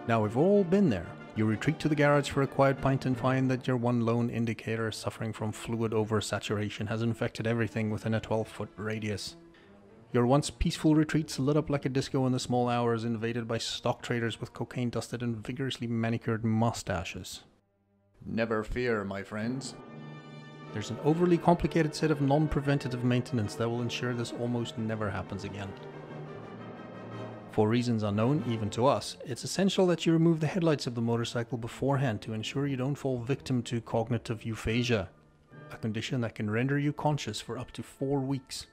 Now we've all been there. You retreat to the garage for a quiet pint and find that your one lone indicator suffering from fluid oversaturation has infected everything within a 12-foot radius. Your once peaceful retreats lit up like a disco in the small hours, invaded by stock traders with cocaine-dusted and vigorously manicured mustaches. Never fear, my friends. There's an overly complicated set of non-preventative maintenance that will ensure this almost never happens again. For reasons unknown even to us, it's essential that you remove the headlights of the motorcycle beforehand to ensure you don't fall victim to cognitive aphasia, a condition that can render you conscious for up to 4 weeks.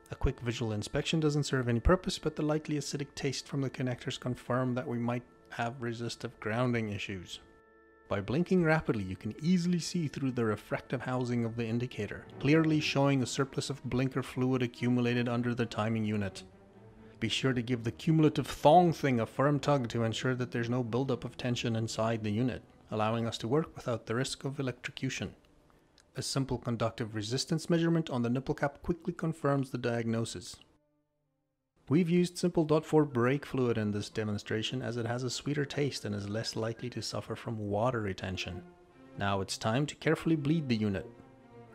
A quick visual inspection doesn't serve any purpose, but the likely acidic taste from the connectors confirm that we might have resistive grounding issues. By blinking rapidly, you can easily see through the refractive housing of the indicator, clearly showing a surplus of blinker fluid accumulated under the timing unit. Be sure to give the cumulative thong thing a firm tug to ensure that there's no buildup of tension inside the unit, allowing us to work without the risk of electrocution. A simple conductive resistance measurement on the nipple cap quickly confirms the diagnosis. We've used simple .4 brake fluid in this demonstration as it has a sweeter taste and is less likely to suffer from water retention. Now it's time to carefully bleed the unit.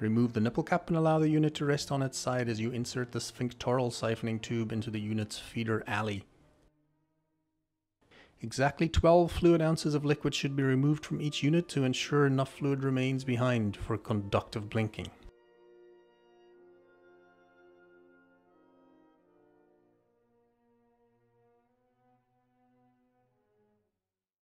Remove the nipple cap and allow the unit to rest on its side as you insert the sphincteral siphoning tube into the unit's feeder alley. Exactly 12 fluid ounces of liquid should be removed from each unit to ensure enough fluid remains behind for conductive blinking.